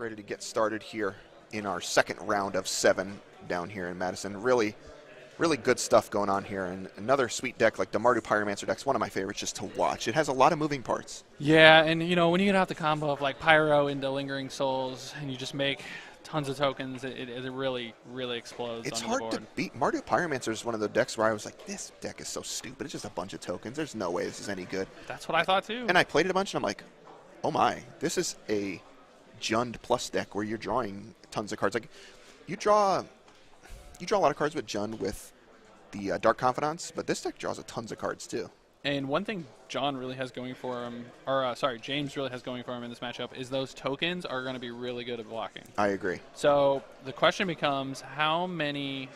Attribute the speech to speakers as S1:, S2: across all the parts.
S1: ready to get started here in our second round of 7 down here in Madison. Really good stuff going on here. And another sweet deck like the Mardu Pyromancer deck's one of my favorites just to watch. It has a lot of moving parts.
S2: Yeah, and when you get out the combo of like Pyro into Lingering Souls and you just make tons of tokens, it really explodes.
S1: It's
S2: onto
S1: hard
S2: the
S1: to
S2: board.
S1: beat. Mardu Pyromancer is one of the decks where I was like, this deck is so stupid. It's just a bunch of tokens. There's no way this is any good.
S2: That's what I thought too.
S1: And I played it a bunch and I'm like, oh my, this is a Jund plus deck where you're drawing tons of cards. Like you draw a lot of cards with Jund with the Dark Confidants, but this deck draws tons of cards too.
S2: And one thing John really has going for him, or James really has going for him in this matchup is those tokens are going to be really good at blocking.
S1: I agree.
S2: So the question becomes, how many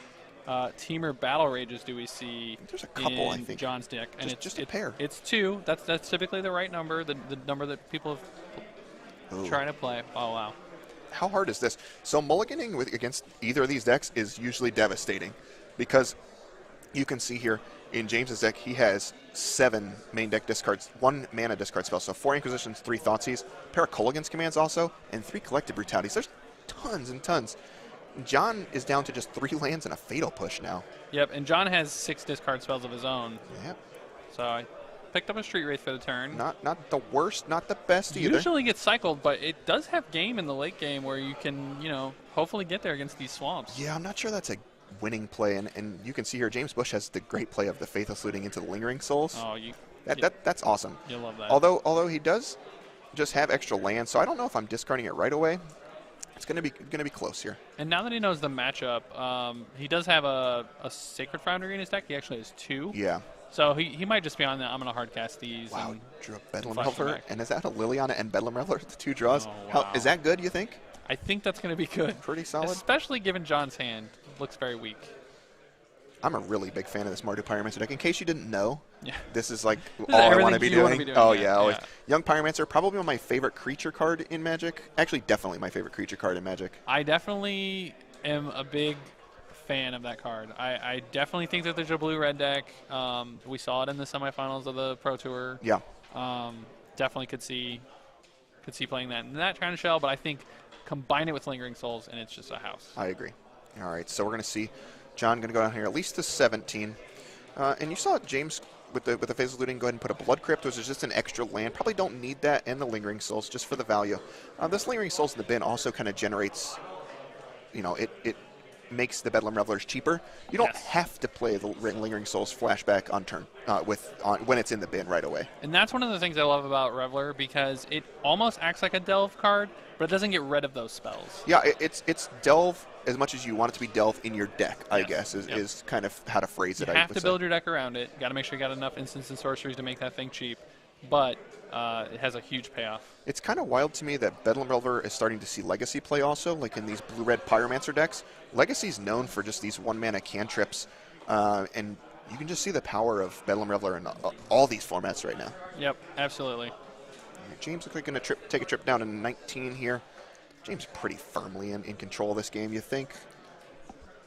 S2: Teamer Battle Rages do we see?
S1: There's a couple, I think.
S2: John's deck, and
S1: just a pair.
S2: It's 2. That's typically the right number, the number that people have trying to play. Oh wow.
S1: How hard is this? So mulliganing against either of these decks is usually devastating because you can see here in James's deck, he has 7 main deck discards, 1 mana discard spell. So 4 Inquisitions, 3 Thoughtseize, a pair of Kolaghan's commands also, and 3 Collective Brutalities. There's tons and tons. John is down to just 3 lands and a Fatal Push now.
S2: Yep, and John has 6 discard spells of his own.
S1: Yep.
S2: So I picked up a Street Wraith for the turn.
S1: Not the worst, not the best either.
S2: Usually gets cycled, but it does have game in the late game where you can, hopefully get there against these swamps.
S1: Yeah, I'm not sure that's a winning play, and you can see here James Bush has the great play of the Faithless Looting into the Lingering Souls.
S2: Oh,
S1: that's awesome.
S2: You love that.
S1: Although he does just have extra land, so I don't know if I'm discarding it right away. It's gonna be close here.
S2: And now that he knows the matchup, he does have a Sacred Foundry in his deck. He actually has 2.
S1: Yeah.
S2: So he might just be on that. I'm gonna hard cast these.
S1: Wow, drew a Bedlam
S2: flash them
S1: Reveler,
S2: back.
S1: and is that a Liliana and Bedlam Reveler? The 2 draws.
S2: Oh, wow.
S1: Is that good? You think?
S2: I think that's gonna be good.
S1: Pretty solid.
S2: Especially given John's hand. Looks very weak.
S1: I'm a really big fan of this Mardu Pyromancer deck. In case you didn't know,
S2: this
S1: is like
S2: is
S1: all I want
S2: everything
S1: to be
S2: you wanna
S1: doing.
S2: be doing,
S1: Oh
S2: yeah,
S1: yeah, always.
S2: yeah.
S1: Young Pyromancer, probably my favorite creature card in Magic. Actually, definitely my favorite creature card in Magic.
S2: I definitely am a big fan of that card. I definitely think that there's a blue-red deck. We saw it in the semifinals of the Pro Tour.
S1: Yeah.
S2: Definitely could see playing that in that kind of shell, but I think combine it with Lingering Souls and it's just a house.
S1: I agree. All right, so we're going to see John going to go down here at least to 17. And you saw James with the Faithless Looting go ahead and put a Blood Crypt, which is just an extra land. Probably don't need that, and the Lingering Souls just for the value. This Lingering Souls in the bin also kind of generates, it makes the Bedlam Revelers cheaper. You don't have to play the Lingering Souls flashback on turn when it's in the bin right away.
S2: And that's one of the things I love about Reveler because it almost acts like a Delve card, but it doesn't get rid of those spells.
S1: Yeah, it's Delve as much as you want it to be Delve in your deck, I guess, is kind of how to phrase it.
S2: You have to build your deck around it. Got to make sure you got enough instants and sorceries to make that thing cheap, but it has a huge payoff. It's
S1: kind of wild to me that Bedlam Reveler is starting to see Legacy play also, like in these blue-red Pyromancer decks. Legacy's known for just these 1-mana cantrips, and you can just see the power of Bedlam Reveler in all these formats right now.
S2: Yep, absolutely.
S1: James looks like going to take a trip down to 19 here. James pretty firmly in control of this game, you think?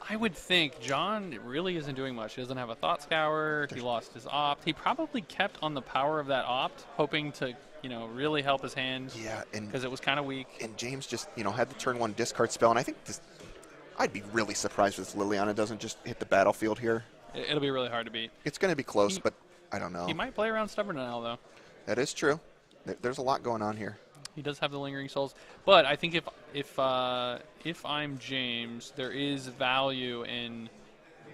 S2: I would think. John really isn't doing much. He doesn't have a Thought Scour. He lost his Opt. He probably kept on the power of that Opt, hoping to, really help his hand.
S1: Yeah,
S2: because it was kind of weak.
S1: And James just, had the turn 1 discard spell, and I think I'd be really surprised if Liliana doesn't just hit the battlefield here.
S2: It'll be really hard to beat.
S1: It's going to be close, but I don't know.
S2: He might play around Stubborn now, though.
S1: That is true. There's a lot going on here.
S2: He does have the Lingering Souls, but I think if I'm James, there is value in.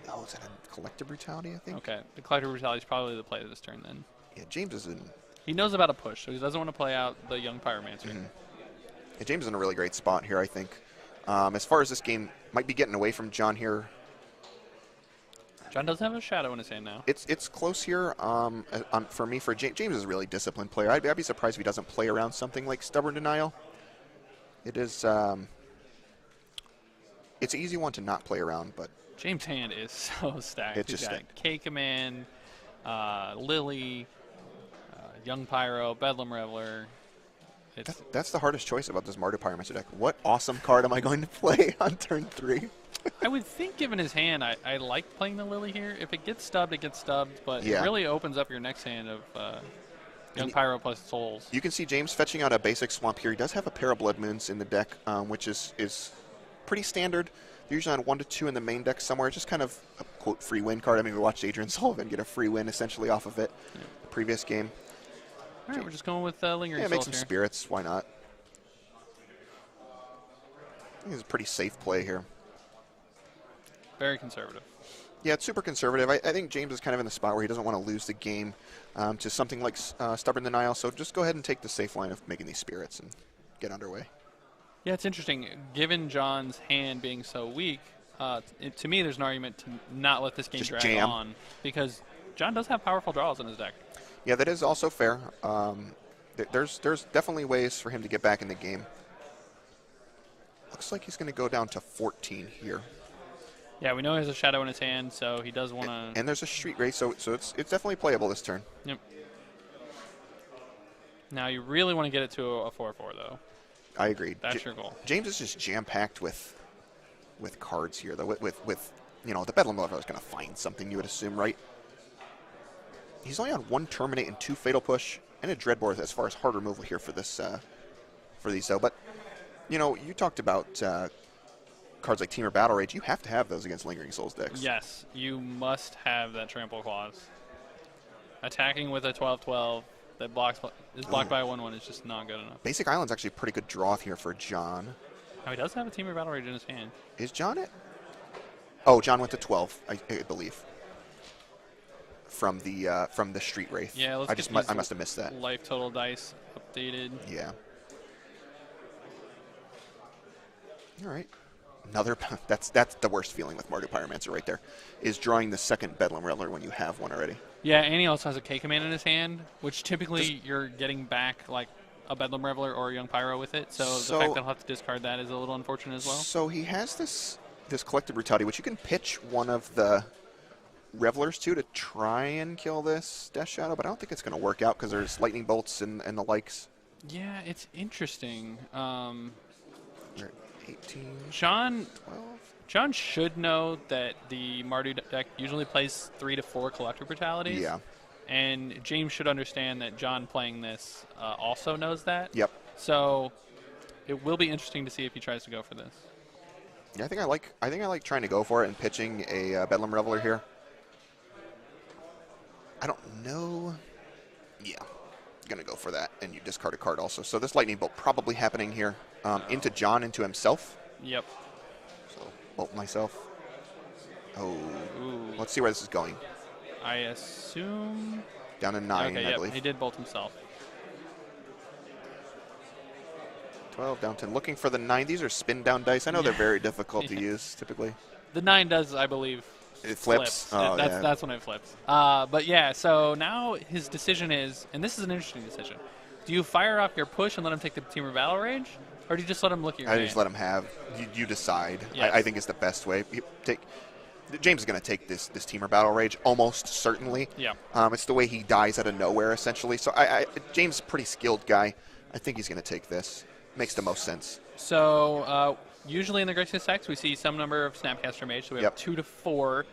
S1: Oh, is that a Collective Brutality? I think.
S2: Okay, the Collective Brutality is probably the play of this turn then.
S1: Yeah, James is in.
S2: He knows about a push, so he doesn't want to play out the Young Pyromancer.
S1: Mm-hmm. Yeah, James is in a really great spot here, I think. As far as this game might be getting away from John here.
S2: John does have a Shadow in his hand now.
S1: It's close here for me. James is a really disciplined player. I'd be surprised if he doesn't play around something like Stubborn Denial. It is it's an easy one to not play around, but
S2: James' hand is so stacked.
S1: It's
S2: He's
S1: just
S2: got
S1: stacked.
S2: K-Command, Lily, Young Pyro, Bedlam Reveler.
S1: That's the hardest choice about this Mardu Pyromancer deck. What awesome card am I going to play on turn 3?
S2: I would think, given his hand, I like playing the Lily here. If it gets stubbed, it gets stubbed, but
S1: Yeah.
S2: it really opens up your next hand of Young Pyro plus Souls.
S1: You can see James fetching out a basic swamp here. He does have a pair of Blood Moons in the deck, which is pretty standard. They're usually on 1 to 2 in the main deck somewhere. Just kind of a, quote, free win card. I mean, we watched Adrian Sullivan get a free win essentially off of it the previous game.
S2: All right, we're just going with Lingering
S1: Yeah,
S2: Souls
S1: make some
S2: here.
S1: spirits. Why not? I think it's a pretty safe play here.
S2: Very conservative.
S1: Yeah, it's super conservative. I think James is kind of in the spot where he doesn't want to lose the game to something like Stubborn Denial. So just go ahead and take the safe line of making these spirits and get underway.
S2: Yeah, it's interesting. Given John's hand being so weak, to me, there's an argument to not let this game
S1: Just
S2: drag
S1: jam.
S2: on because John does have powerful draws in his deck.
S1: Yeah, that is also fair. There's definitely ways for him to get back in the game. Looks like he's going to go down to 14 here.
S2: Yeah, we know he has a shadow in his hand, so he does want to.
S1: And there's a street race, so it's definitely playable this turn.
S2: Yep. Now you really want to get it to a 4/4 though.
S1: I agree.
S2: That's your goal.
S1: James is just jam-packed with cards here, though. With the Bedlam Lover is going to find something, you would assume, right? He's only on 1 Terminate and 2 Fatal Push and a Dreadbore as far as hard removal here for this for these, though. But you talked about cards like Teamer Battle Rage. You have to have those against Lingering Souls decks.
S2: Yes, you must have that Trample Clause. Attacking with a 12/12 that is blocked by a 1/1 is just not good enough.
S1: Basic Island's actually a pretty good draw here for John.
S2: Now he does have a Teamer Battle Rage in his hand.
S1: Is John it? Oh, John went to 12, I believe. From the Street Wraith.
S2: Yeah, let's
S1: I must have missed that.
S2: Life total dice updated.
S1: Yeah. All right. That's the worst feeling with Mardu Pyromancer right there, is drawing the second Bedlam Reveler when you have one already.
S2: Yeah, and he also has a K command in his hand, which typically you're getting back like a Bedlam Reveler or a Young Pyro with it. So the fact that he'll have to discard that is a little unfortunate as well.
S1: So he has this Collective Brutality, which you can pitch one of the Revelers to try and kill this Death Shadow, but I don't think it's going to work out because there's lightning bolts and the likes.
S2: Yeah, it's interesting.
S1: We're at 18,
S2: John
S1: 12.
S2: John should know that the Mardu deck usually plays 3 to 4 Collector Brutalities.
S1: Yeah.
S2: And James should understand that John playing this also knows that.
S1: Yep.
S2: So it will be interesting to see if he tries to go for this.
S1: Yeah, I think I like trying to go for it and pitching a Bedlam Reveler here. I don't know. Yeah, gonna go for that, and you discard a card also. So this lightning bolt probably happening here into John, into himself.
S2: Yep.
S1: So bolt myself. Oh,
S2: Ooh.
S1: let's see where this is going.
S2: I assume.
S1: Down to 9,
S2: Okay,
S1: I
S2: yep,
S1: believe.
S2: he did bolt himself.
S1: 12 down 10. Looking for the 9. These are spin down dice. I know they're very difficult to use typically.
S2: The 9 does, I believe.
S1: It flips. Oh,
S2: that's when it flips. But yeah, so now his decision is, and this is an interesting decision. Do you fire off your push and let him take the Teamer Battle Rage, or do you just let him look at your hand?
S1: I just let him have. You decide.
S2: Yes.
S1: I think it's the best way. James is going to take this Teamer Battle Rage almost certainly.
S2: Yeah.
S1: It's the way he dies out of nowhere essentially. So James is a pretty skilled guy. I think he's going to take this. Makes the most sense.
S2: So usually in the Grixis decks, we see some number of Snapcaster Mage. So we have 2 to 4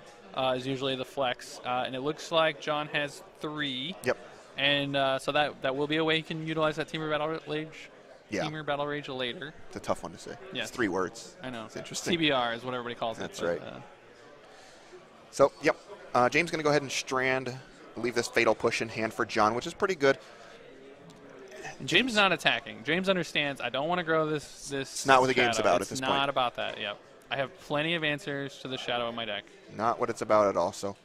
S2: is usually the flex. And it looks like John has 3.
S1: Yep.
S2: And so that will be a way he can utilize that Teamer Battle Rage.
S1: Yeah.
S2: Teamer Battle Rage later.
S1: It's a tough one to say.
S2: Yes.
S1: It's 3 words.
S2: I know.
S1: It's interesting.
S2: TBR is what everybody calls
S1: That's
S2: it.
S1: right. So, yep. James going to go ahead and strand, leave this Fatal Push in hand for John, which is pretty good.
S2: James is not attacking. James understands I don't want to grow this.
S1: It's not what the game's
S2: shadow.
S1: about
S2: It's
S1: at this
S2: not
S1: point.
S2: about that, yep. I have plenty of answers to the shadow in my deck.
S1: Not what it's about at all. So,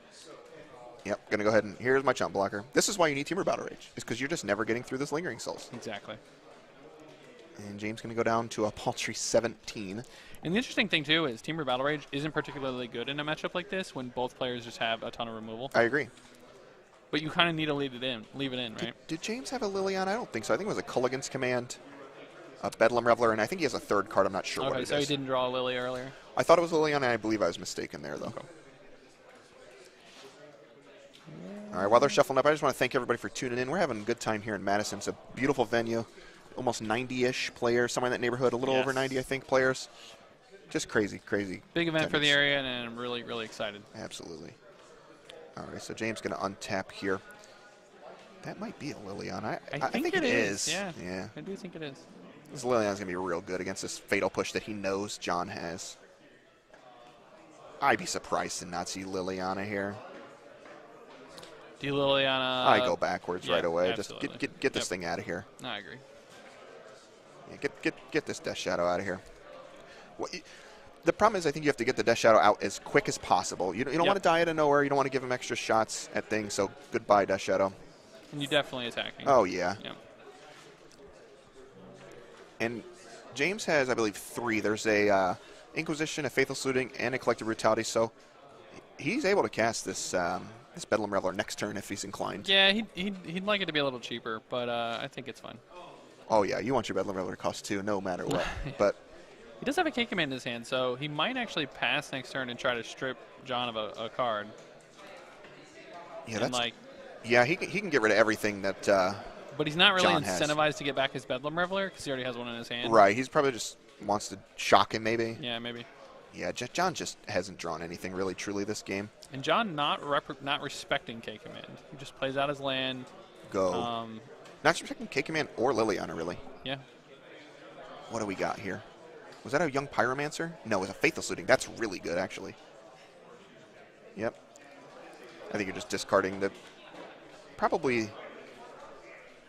S1: yep, going to go ahead and here's my chump blocker. This is why you need Teamer Battle Rage, is because you're just never getting through this Lingering Souls.
S2: Exactly.
S1: And James going to go down to a paltry 17.
S2: And the interesting thing, too, is Teamer Battle Rage isn't particularly good in a matchup like this when both players just have a ton of removal.
S1: I agree.
S2: But you kind of need to leave it in, right?
S1: Did James have a Liliana? I don't think so. I think it was a Culligan's Command, a Bedlam Reveler, and I think he has a third card. I'm not sure what it is.
S2: Okay, so he didn't draw a Lily earlier?
S1: I thought it was Liliana, and I believe I was mistaken there, though.
S2: Okay.
S1: All right, while they're shuffling up, I just want to thank everybody for tuning in. We're having a good time here in Madison. It's a beautiful venue. Almost 90-ish players, somewhere in that neighborhood. A little over 90, I think, players. Just crazy, crazy.
S2: Big event for the
S1: attendance.
S2: area, and I'm really, really excited.
S1: Absolutely. All right, so James going to untap here. That might be a Liliana.
S2: I
S1: I think it is.
S2: Yeah, I do think it is.
S1: This Liliana's going to be real good against this Fatal Push that he knows John has. I'd be surprised to not see Liliana here.
S2: Do Liliana?
S1: I go backwards right away.
S2: Absolutely.
S1: Just get this thing out of here.
S2: No, I agree.
S1: Yeah, get this Death Shadow out of here. The problem is I think you have to get the Death Shadow out as quick as possible. You don't want to die out of nowhere. You don't want to give him extra shots at things. So goodbye, Death Shadow.
S2: And you definitely attacking.
S1: Oh, yeah.
S2: Yep.
S1: And James has, I believe, 3. There's a Inquisition, a Faithless Looting, and a Collective Brutality. So he's able to cast this this Bedlam Reveler next turn if he's inclined.
S2: Yeah, he'd like it to be a little cheaper, but I think it's fine.
S1: Oh, yeah. You want your Bedlam Reveler to cost 2 no matter what. But
S2: he does have a K command in his hand, so he might actually pass next turn and try to strip John of a card.
S1: Yeah,
S2: and
S1: that's yeah. He can get rid of everything that.
S2: But he's not really
S1: John
S2: incentivized to get back his Bedlam Reveler because he already has one in his hand.
S1: Right. He's probably just wants to shock him, maybe.
S2: Yeah, maybe.
S1: Yeah, John just hasn't drawn anything really truly this game.
S2: And John not respecting K command. He just plays out his land.
S1: Go. Not respecting K command or Liliana really.
S2: Yeah.
S1: What do we got here? Was that a young Pyromancer? No, it was a Faithless Looting. That's really good, actually. Yep. I think you're just discarding the... Probably...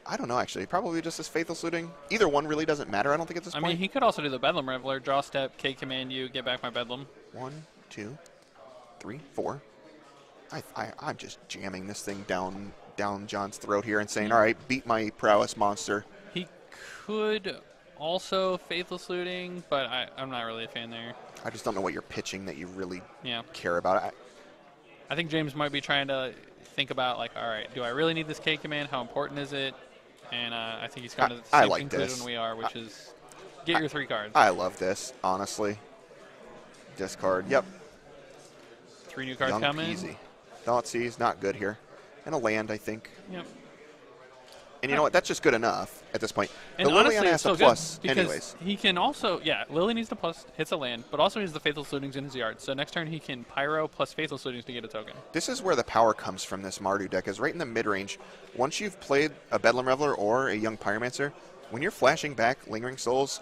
S1: I don't know, actually. Probably just this Faithless Looting. Either one really doesn't matter, I don't think, at this point.
S2: I mean, he could also do the Bedlam Reveler. Draw step, K command you, get back my Bedlam.
S1: 1, 2, 3, 4. I'm just jamming this thing down John's throat here and saying, all right, beat my prowess monster.
S2: He could also Faithless Looting, but I'm not really a fan there.
S1: I just don't know what you're pitching that you really
S2: Yeah.
S1: care about.
S2: I think James might be trying to think about, like, all right, do I really need this K command? How important is it? And I think he's kind of the same conclusion we are, which is get your 3 cards.
S1: I love this, honestly. Discard. Yep.
S2: 3 new cards
S1: Young
S2: coming.
S1: Easy. Thoughtseize, not good here. And a land, I think.
S2: Yep.
S1: And you know what? That's just good enough at this point.
S2: And
S1: the
S2: honestly,
S1: Liliana has
S2: it's so
S1: a plus
S2: good
S1: anyways.
S2: he can also, Lily needs to plus, hits a land, but also he has the Faithless Lootings in his yard. So next turn he can Pyro plus Faithless Lootings to get a token.
S1: This is where the power comes from this Mardu deck, is right in the mid-range. Once you've played a Bedlam Reveler or a Young Pyromancer, when you're flashing back Lingering Souls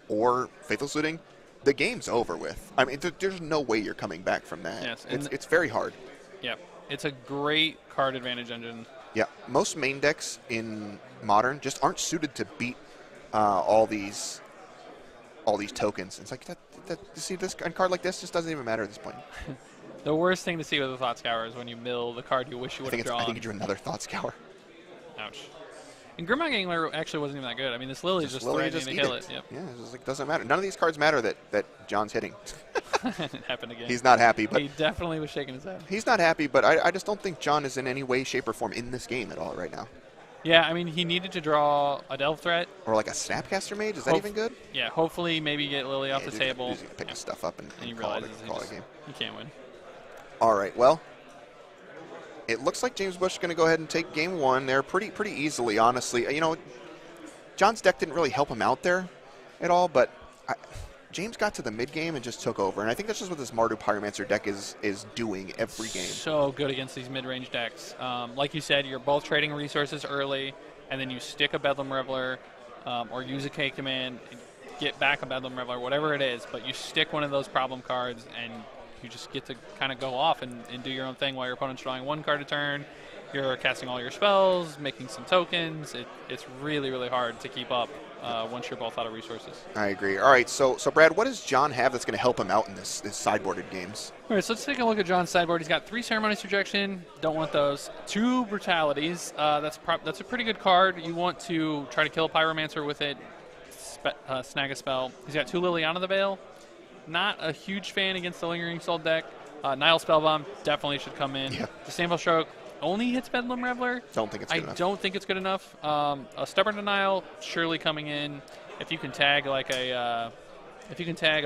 S1: or Faithless Looting, the game's over with. I mean, there's no way you're coming back from that.
S2: Yes,
S1: it's very hard.
S2: Yep. It's a great card advantage engine.
S1: Yeah, most main decks in Modern just aren't suited to beat all these tokens. It's like you see this a card like this just doesn't even matter at this point.
S2: The worst thing to see with a Thought Scour is when you mill the card you wish you would have drawn.
S1: I think you drew another Thought Scour.
S2: Ouch. And Grimlock Angler actually wasn't even that good. I mean, this Lily is just threatening to kill it. Yep.
S1: Yeah, it's just like doesn't matter. None of these cards matter that John's hitting.
S2: It happened again.
S1: He's not happy, but
S2: he definitely was shaking his head.
S1: He's not happy, but I just don't think John is in any way, shape, or form in this game at all right now.
S2: Yeah, I mean, he needed to draw a Delve Threat.
S1: Or like a Snapcaster Mage. Is that even good?
S2: Yeah, hopefully maybe get Lily off the table.
S1: He's going to pick his stuff up and
S2: he
S1: call it
S2: realizes
S1: a game.
S2: He can't win.
S1: All right, well, it looks like James Bush is going to go ahead and take game 1 there pretty easily, honestly. You know, John's deck didn't really help him out there at all, but James got to the mid-game and just took over. And I think that's just what this Mardu Pyromancer deck is doing every game.
S2: So good against these mid-range decks. Like you said, you're both trading resources early, and then you stick a Bedlam Reveler or use a K command, get back a Bedlam Reveler, whatever it is, but you stick one of those problem cards, and you just get to kind of go off and do your own thing while your opponent's drawing 1 card a turn. You're casting all your spells, making some tokens. It's really, really hard to keep up once you're both out of resources.
S1: I agree. All right, so Brad, what does John have that's going to help him out in this sideboarded games?
S2: All right, so let's take a look at John's sideboard. He's got 3 Ceremonious Rejection. Don't want those. 2 Brutalities. That's a pretty good card. You want to try to kill a Pyromancer with it, snag a spell. He's got 2 Liliana the Veil. Not a huge fan against the Lingering Soul deck. Nile Spellbomb definitely should come in. Yeah. Disdainful Stroke only hits Bedlam Reveler.
S1: Don't think it's good enough.
S2: I don't think it's good enough. A Stubborn Denial surely coming in. If you can tag a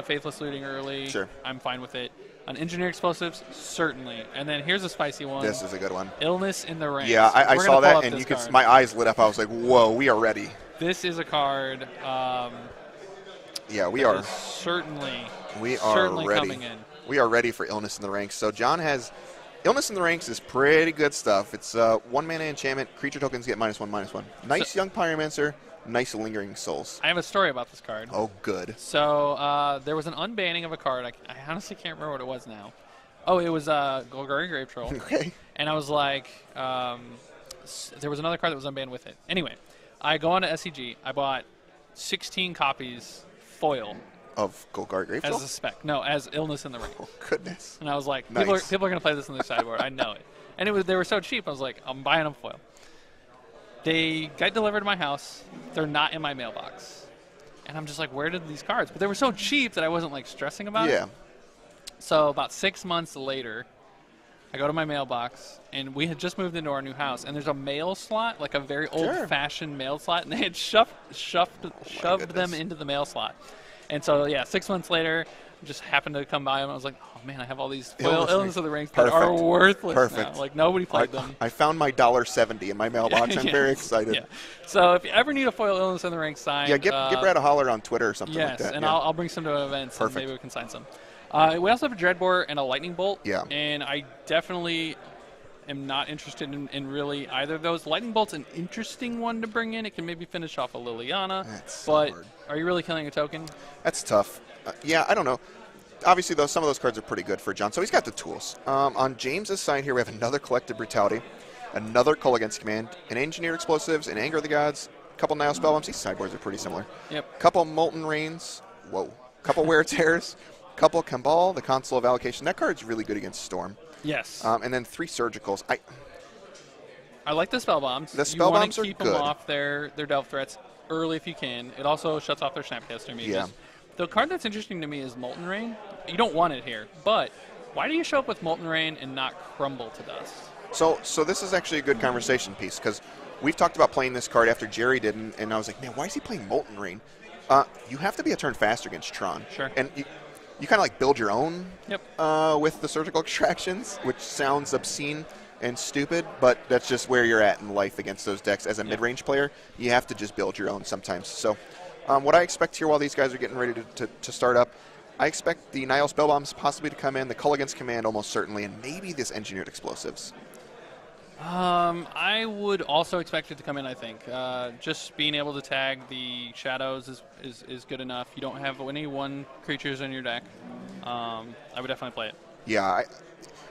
S2: Faithless Looting early,
S1: sure,
S2: I'm fine with it. On Engineer Explosives, certainly. And then here's a spicy one.
S1: This is a good one.
S2: Illness in the Ranks.
S1: Yeah, I saw that, and my eyes lit up. I was like, whoa, we are ready.
S2: This is a card.
S1: Yeah, we are.
S2: Certainly
S1: ready.
S2: coming in.
S1: We are ready for Illness in the Ranks. So John has Illness in the Ranks is pretty good stuff. It's 1-mana enchantment. Creature tokens get -1/-1. Nice young Pyromancer. Nice Lingering Souls.
S2: I have a story about this card.
S1: Oh, good.
S2: So there was an unbanning of a card. I honestly can't remember what it was now. Oh, it was Golgari Grave Troll.
S1: Okay.
S2: And I was like, there was another card that was unbanned with it. Anyway, I go on to SCG. I bought 16 copies foil.
S1: Of Golgari Grave Troll?
S2: As a spec. No, as Illness in the Ring.
S1: Oh, goodness.
S2: And I was like,
S1: Nice.
S2: people are going to play this on their sideboard. I know it. And they were so cheap. I was like, I'm buying them foil. They got delivered to my house. They're not in my mailbox. And I'm just like, where did these cards? But they were so cheap that I wasn't like stressing about it.
S1: Yeah.
S2: So about 6 months later, I go to my mailbox, and we had just moved into our new house, and there's a mail slot, like a very old-fashioned mail slot, and they had shoved them into the mail slot. And so, yeah, 6 months later, just happened to come by them. I was like, oh, man, I have all these foil Illness of the Rings that are worthless now. Like, nobody played them.
S1: I found my $1.70 in my mailbox. I'm very excited.
S2: Yeah. So if you ever need a foil Illness of the Rings signed...
S1: Yeah, give Brad a holler on Twitter or something like that.
S2: Yes, and
S1: yeah.
S2: I'll bring some to events, and maybe we can sign some. We also have a Dreadbore and a Lightning Bolt.
S1: Yeah.
S2: And I definitely am not interested in really either of those. Lightning Bolt's an interesting one to bring in. It can maybe finish off a Liliana.
S1: That's so
S2: but
S1: hard.
S2: Are you really killing a token?
S1: That's tough. Yeah, I don't know. Obviously, though, some of those cards are pretty good for John, so he's got the tools. On James's side here, we have another Collective Brutality, another Cull Against Command, an Engineered Explosives, an Anger of the Gods, a couple Nile Spellbombs. These sideboards are pretty similar.
S2: Yep.
S1: Couple Molten Rains. Whoa. Couple Wear Tears. Couple Cabal, the Console of Allocation. That card's really good against Storm.
S2: Yes.
S1: And then 3 Surgicals.
S2: I like the Spellbombs.
S1: The Spellbombs
S2: you want to
S1: are
S2: keep
S1: good.
S2: them off their Delve threats early if you can. It also shuts off their Snapcaster mages.
S1: Yeah.
S2: The card that's interesting to me is Molten Rain. You don't want it here, but why do you show up with Molten Rain and not Crumble to Dust?
S1: So this is actually a good conversation piece, because we've talked about playing this card after Jerry did, and I was like, man, why is he playing Molten Rain? You have to be a turn faster against Tron.
S2: Sure.
S1: And you kind of like build your own
S2: Yep.
S1: with the surgical extractions, which sounds obscene and stupid, but that's just where you're at in life against those decks. As a mid-range player, you have to just build your own sometimes. So what I expect here while these guys are getting ready to start up, I expect the Nile Spellbombs possibly to come in, the Cull Against Command almost certainly, and maybe this Engineered Explosives.
S2: I would also expect it to come in, I think. Just being able to tag the shadows is good enough. You don't have any 1 creatures in your deck. I would definitely play it.
S1: Yeah,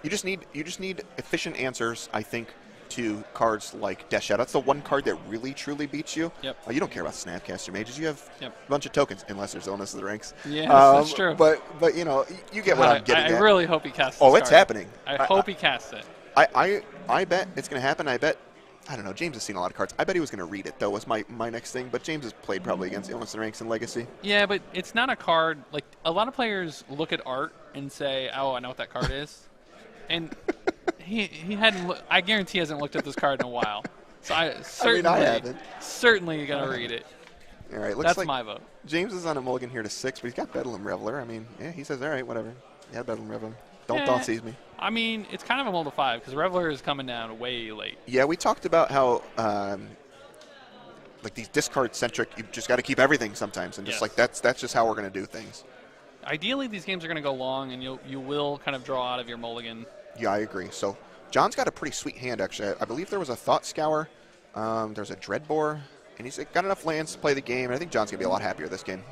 S1: you just need efficient answers, I think, to cards like Death Shadow. That's the one card that really, truly beats you.
S2: Yep.
S1: You don't care about Snapcaster Mages. You have a bunch of tokens, unless there's Illness of the Ranks.
S2: Yes, that's true.
S1: But you know, you get what I'm getting at.
S2: I really hope he casts this
S1: Oh, it's
S2: card.
S1: happening.
S2: I hope he casts it.
S1: I bet it's going to happen. I don't know. James has seen a lot of cards. I bet he was going to read it, though, was my next thing. But James has played probably against Illness of the Ranks and Legacy.
S2: Yeah, but it's not a card. Like, a lot of players look at art and say, oh, I know what that card is. And he hadn't. I guarantee he hasn't looked at this card in a while. So I
S1: haven't.
S2: Certainly going to read it.
S1: All right, looks
S2: That's
S1: like
S2: my vote.
S1: James is on a mulligan here to 6, but he's got Bedlam Reveler. I mean, yeah, he says, all right, whatever. Yeah, Bedlam Reveler. Don't seize me.
S2: I mean, it's kind of a mull to 5 because Reveler is coming down way late.
S1: Yeah, we talked about how like these discard centric, you just got to keep everything sometimes, and just like that's just how we're going to do things.
S2: Ideally, these games are going to go long, and you will kind of draw out of your mulligan.
S1: Yeah, I agree. So John's got a pretty sweet hand, actually. I believe there was a Thought Scour, there's a Dreadbore, and he's got enough lands to play the game, and I think John's going to be a lot happier this game.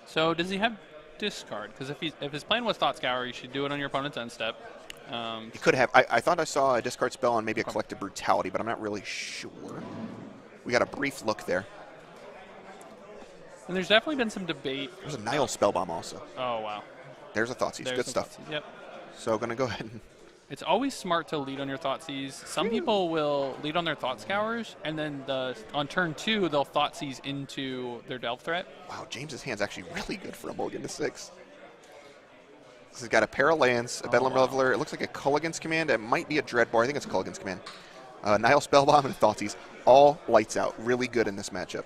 S2: So does he have discard? Because if his plan was Thought Scour, you should do it on your opponent's end step.
S1: He could have. I thought I saw a discard spell on maybe a Collective Brutality, but I'm not really sure. We got a brief look there.
S2: And there's definitely been some debate.
S1: There's a Nile Spellbomb also.
S2: Oh, wow.
S1: There's a Thoughtseize. Good stuff.
S2: Yep.
S1: So going to go ahead and...
S2: It's always smart to lead on your Thoughtseize. Some people will lead on their Thought Scours, and then on turn 2, they'll Thoughtseize into their Delve threat.
S1: Wow, James's hand's actually really good for a mulligan to 6. This has got a pair of lands, a Bedlam Reveler. It looks like a Cull Against Command. It might be a Dreadbore. I think it's a Cull Against Command. Nile Spellbomb and a Thoughtseize. All lights out. Really good in this matchup.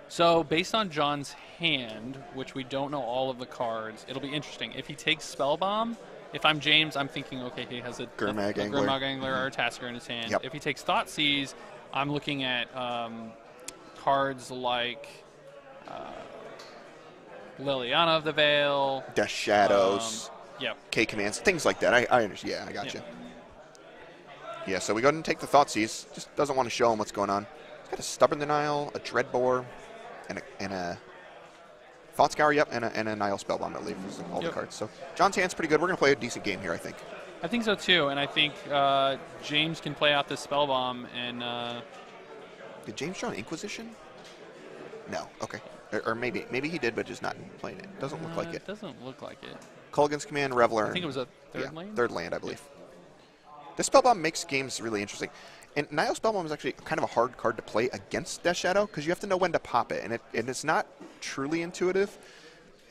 S2: So based on John's hand, which we don't know all of the cards, it'll be interesting. If he takes Spellbomb, if I'm James, I'm thinking, okay, he has a
S1: Gurmag
S2: Angler or a Tasker in his hand.
S1: Yep.
S2: If he takes Thoughtseize, I'm looking at cards like Liliana of the Veil.
S1: Death Shadows.
S2: Yep.
S1: K commands, things like that. I understand. Yeah, I got you.
S2: Yep.
S1: Yeah, so we go ahead and take the Thoughtseize. Just doesn't want to show him what's going on. He's got a Stubborn Denial, a Dreadbore, and a Thought Scour, yep, and a Nihil Spellbomb, I believe, is all the cards. So John's hand's pretty good. We're going to play a decent game here, I think.
S2: I think so too, and I think James can play out this Spellbomb and.
S1: Did James draw an Inquisition? No. Okay. Or maybe he did, but just not playing it. Doesn't look like it.
S2: Doesn't look like it.
S1: Culligan's Command, Reveler.
S2: I think it was a third land?
S1: Third land, I believe. This Spellbomb makes games really interesting. And Nihil Spellbomb is actually kind of a hard card to play against Death Shadow because you have to know when to pop it. And it's not truly intuitive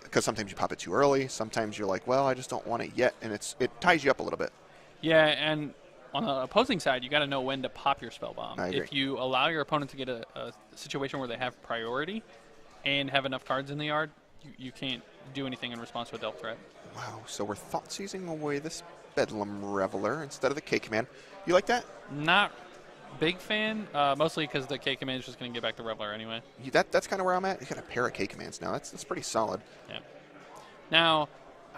S1: because sometimes you pop it too early. Sometimes you're like, well, I just don't want it yet. And it ties you up a little bit.
S2: Yeah, and on the opposing side, you got to know when to pop your Spellbomb.
S1: I agree.
S2: If you allow your opponent to get a situation where they have priority and have enough cards in the yard, you can't do anything in response to a Delph threat.
S1: Wow, so we're Thoughtseizing away this Bedlam Reveler instead of the K command. You like that?
S2: Not big fan, mostly because the K command is just going to get back to Reveler anyway.
S1: That's kind of where I'm at. You got a pair of K commands now. That's pretty solid.
S2: Yeah. Now,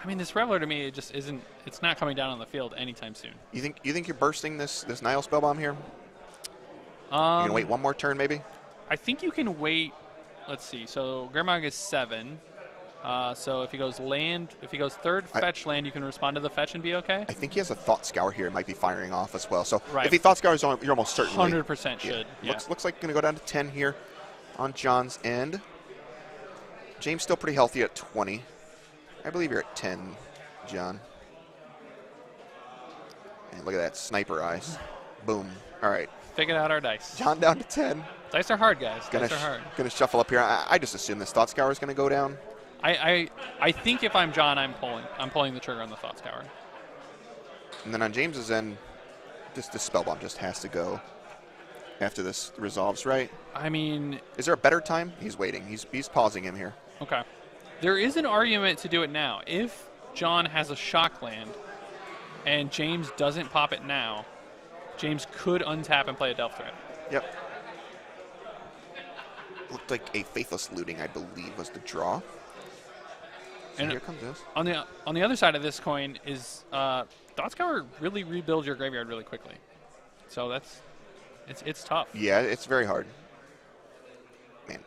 S2: I mean, this Reveler to me, it just isn't. It's not coming down on the field anytime soon.
S1: You think you're bursting this Nihil Spellbomb here? You gonna wait one more turn maybe?
S2: I think you can wait. Let's see. So Grimog is 7. So if he goes third fetch land, you can respond to the fetch and be okay.
S1: I think he has a Thought Scour here. It might be firing off as well. So
S2: right.
S1: if he Thought Scours, you're almost certainly
S2: 100% should. Yeah.
S1: Looks like going to go down to 10 here on John's end. James still pretty healthy at 20. I believe you're at 10, John. And look at that sniper eyes. Boom. All right.
S2: Figured out our dice.
S1: John down to 10.
S2: Dice are hard, guys. Dice are hard.
S1: Going to shuffle up here. I just assume this Thought Scour is going to go down.
S2: I think if I'm John, I'm pulling the trigger on the Thought Scour.
S1: And then on James's end, this Spellbomb just has to go after this resolves, right?
S2: I mean,
S1: is there a better time? He's waiting. He's pausing him here.
S2: Okay. There is an argument to do it now. If John has a shock land and James doesn't pop it now, James could untap and play a Delph threat.
S1: Yep. Looked like a Faithless Looting, I believe, was the draw. So
S2: and
S1: here comes this.
S2: On the other side of this coin is Thought Scour really rebuilds your graveyard really quickly. So it's tough.
S1: Yeah, it's very hard. Man,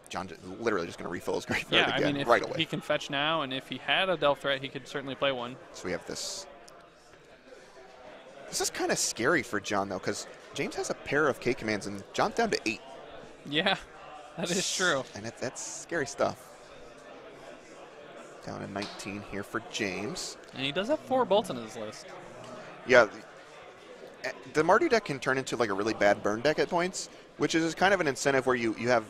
S1: John literally just going to refill his graveyard again right away.
S2: He can fetch now, and if he had a Delph threat, he could certainly play one.
S1: So we have this. This is kind of scary for John, though, because James has a pair of K commands, and John's down to 8.
S2: Yeah, that is true.
S1: And that's scary stuff. Down to 19 here for James.
S2: And he does have 4 bolts in his list.
S1: Yeah. The Mardu deck can turn into like a really bad burn deck at points, which is kind of an incentive where you have...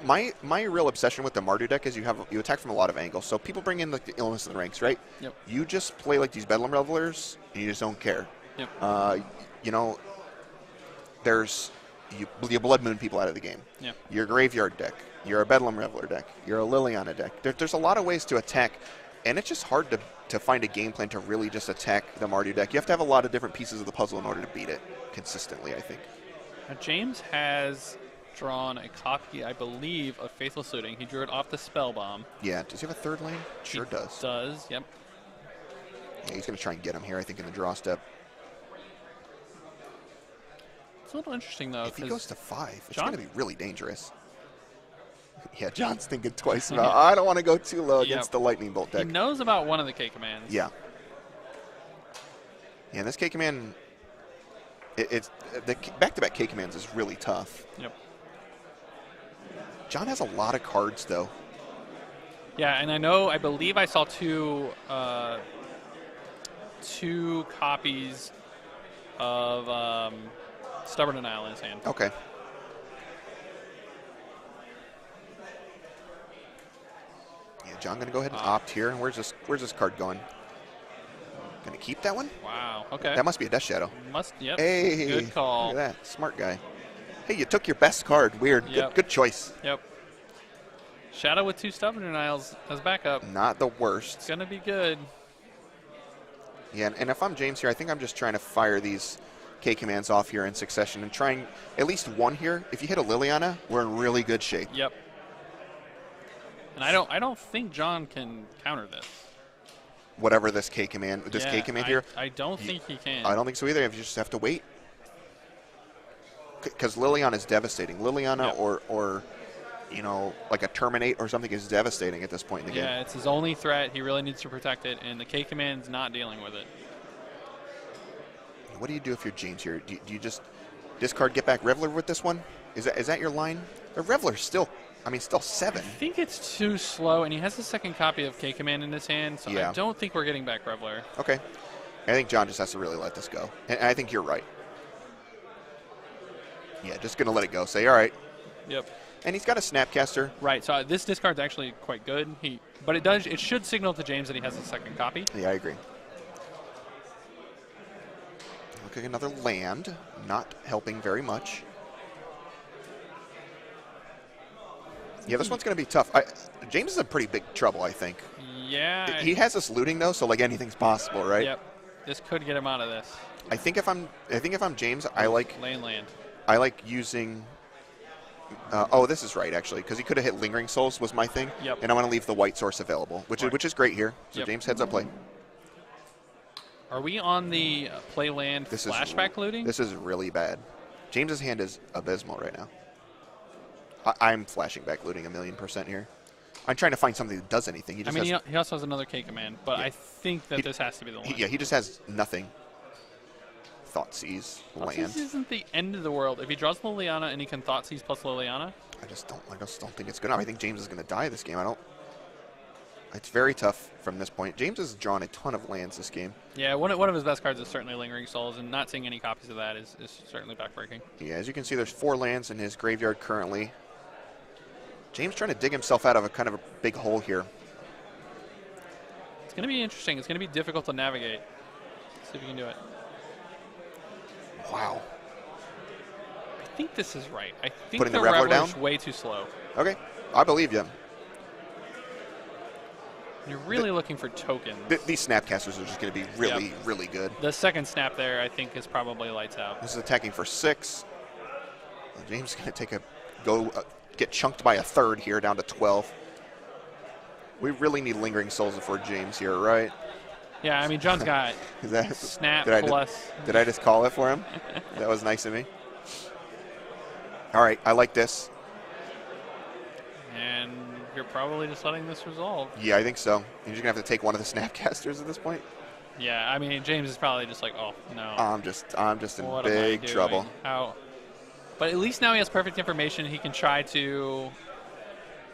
S1: My real obsession with the Mardu deck is you attack from a lot of angles. So people bring in like the Illness of the Ranks, right?
S2: Yep.
S1: You just play like these Bedlam Revelers, and you just don't care.
S2: Yep.
S1: You know, you Blood Moon people out of the game.
S2: Yep.
S1: Your Graveyard deck. You're a Bedlam Reveler deck. You're a Liliana deck. There's a lot of ways to attack, and it's just hard to find a game plan to really just attack the Mardu deck. You have to have a lot of different pieces of the puzzle in order to beat it consistently, I think.
S2: Now, James has drawn a copy, I believe, of Faithless Looting. He drew it off the Spellbomb.
S1: Yeah. Does he have a third lane? Sure does.
S2: Does, yep.
S1: Yeah, he's going to try and get him here, I think, in the draw step.
S2: It's a little interesting, though.
S1: If he goes to 5, it's going to be really dangerous. Yeah, John's thinking twice about, I don't want to go too low against the Lightning Bolt deck.
S2: He knows about one of the K commands.
S1: Yeah. Yeah, and this K command, it's the back-to-back K commands is really tough.
S2: Yep.
S1: John has a lot of cards, though.
S2: Yeah, and I believe I saw two copies of Stubborn Denial in his hand.
S1: Okay. Yeah, John going to go ahead and opt here. Where's this card going? Going to keep that one?
S2: Wow. Okay.
S1: That must be a Death Shadow.
S2: Yep.
S1: Hey.
S2: Good call.
S1: Look at that. Smart guy. Hey, you took your best card. Weird.
S2: Yep.
S1: Good choice.
S2: Yep. Shadow with 2 Stubborn Denials as backup.
S1: Not the worst.
S2: It's going to be good.
S1: Yeah, and if I'm James here, I think I'm just trying to fire these K commands off here in succession and trying at least one here. If you hit a Liliana, we're in really good shape.
S2: Yep. And I don't think John can counter this.
S1: whatever this K command, here.
S2: I don't think he can.
S1: I don't think so either. You just have to wait. Because Liliana is devastating. Liliana or you know, like a Terminate or something is devastating at this point in the game.
S2: Yeah, it's his only threat. He really needs to protect it, and the K command's not dealing with it.
S1: What do you do if you're James here? Do you just discard, get back Reveler with this one? Is that your line? The Reveler's still 7.
S2: I think it's too slow, and he has a second copy of K command in his hand, so I don't think we're getting back Reveler.
S1: Okay. I think John just has to really let this go. And I think you're right. Yeah, just going to let it go. Say, all right.
S2: Yep.
S1: And he's got a Snapcaster.
S2: Right, so this discard's actually quite good. But it should signal to James that he has a second copy.
S1: Yeah, I agree. Looking at another land, not helping very much. Yeah, this one's going to be tough. James is in pretty big trouble, I think.
S2: Yeah.
S1: He has us looting though, so like anything's possible, right?
S2: Yep. This could get him out of this.
S1: I think if I'm James, I like
S2: land.
S1: I like using. This is right actually, because he could have hit Lingering Souls was my thing.
S2: Yep.
S1: And I want to leave the white source available, which is great here. So James heads up play.
S2: Are we on the play land flashback looting?
S1: This is really bad. James's hand is abysmal right now. I'm flashing back looting 1,000,000% here. I'm trying to find something that does anything.
S2: He also has another K command, but I think that this has to be the one.
S1: He just has nothing. Thoughtseize land.
S2: This isn't the end of the world. If he draws Liliana and he can Thoughtseize plus Liliana.
S1: I just don't think it's good enough. I think James is going to die this game. It's very tough from this point. James has drawn a ton of lands this game.
S2: Yeah, one of his best cards is certainly Lingering Souls, and not seeing any copies of that is certainly backbreaking.
S1: Yeah, as you can see, there's 4 lands in his graveyard currently. James trying to dig himself out of a kind of a big hole here.
S2: It's going to be interesting. It's going to be difficult to navigate. Let's see if we can do it.
S1: Wow.
S2: I think this is right. I think
S1: Putting the Reveler down?
S2: way too slow.
S1: Okay, I believe you.
S2: You're really looking for tokens.
S1: These Snapcasters are just going to be really good.
S2: The second snap there, I think, is probably lights out.
S1: This is attacking for 6. James is going to get chunked by a third here, down to 12. We really need Lingering Souls for James here, right?
S2: Yeah, I mean, John's got snap plus.
S1: Did I just call it for him? That was nice of me. All right, I like this.
S2: And you're probably just letting this resolve.
S1: Yeah, I think so. You're just going to have to take one of the Snapcasters at this point.
S2: Yeah, I mean, James is probably just like, oh, no.
S1: I'm just in big trouble.
S2: How? But at least now he has perfect information. He can try to.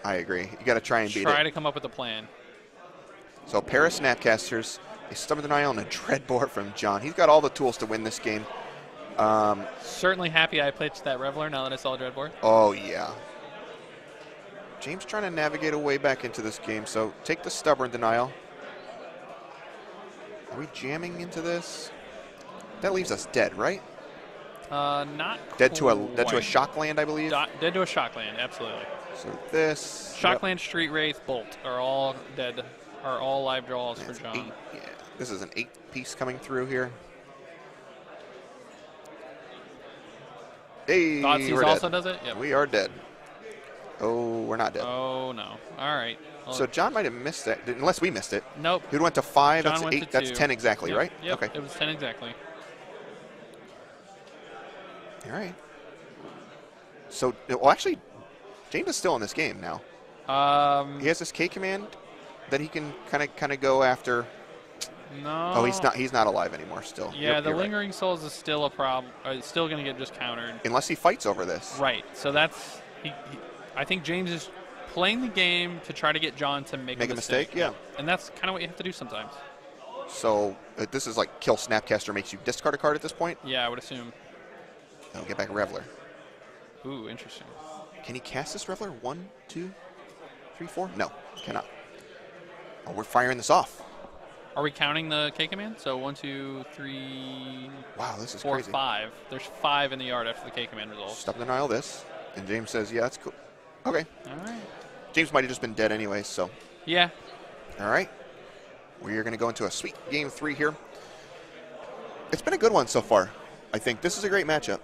S1: I agree. You got to try and beat it.
S2: Try to come up with a plan.
S1: So a pair of Snapcasters, a Stubborn Denial, and a Dreadbore from John. He's got all the tools to win this game.
S2: Certainly happy I pitched that Reveler now that I saw Dreadbore.
S1: Oh, yeah. James trying to navigate a way back into this game. So take the Stubborn Denial. Are we jamming into this? That leaves us dead, right?
S2: Not
S1: dead to a shock land, I believe.
S2: Dead to a shock land, absolutely.
S1: So this
S2: Shockland, Street Wraith, Bolt are all dead. Are all live draws for John.
S1: 8, yeah. This is an 8-piece coming through here. Hey,
S2: Thoughtseize also does it? Yep.
S1: We are dead. Oh, we're not dead.
S2: Oh, no. All right. Well,
S1: so John might have missed that, unless we missed it.
S2: Nope.
S1: He went to 5.
S2: John
S1: That's
S2: went
S1: 8.
S2: to
S1: That's
S2: 2.
S1: 10 exactly,
S2: Yep.
S1: right?
S2: Yep.
S1: Okay.
S2: It was 10 exactly.
S1: All right. So, well, actually, James is still in this game now. He has this K command that he can kind of go after.
S2: No.
S1: Oh, he's not alive anymore still.
S2: Yeah,
S1: Yep,
S2: the
S1: you're
S2: Lingering Souls is still a problem. It's still going to get just countered.
S1: Unless he fights over this.
S2: Right. So that's I think James is playing the game to try to get John to make a mistake.
S1: Yeah.
S2: And that's kind of what you have to do sometimes.
S1: So this is like kill Snapcaster makes you discard a card at this point?
S2: Yeah, I would assume.
S1: I'll get back a Reveler.
S2: Ooh, interesting.
S1: Can he cast this Reveler? 1, 2, 3, 4? No, cannot. Oh, we're firing this off.
S2: Are we counting the K command? So 1, 2, 3.
S1: Wow, this is
S2: 4,
S1: crazy.
S2: 5. There's 5 in the yard after the K command resolves.
S1: Stop denial this. And James says, yeah, that's cool. Okay.
S2: All right.
S1: James might have just been dead anyway, so.
S2: Yeah.
S1: All right. We are going to go into a sweet game 3 here. It's been a good one so far, I think. This is a great matchup.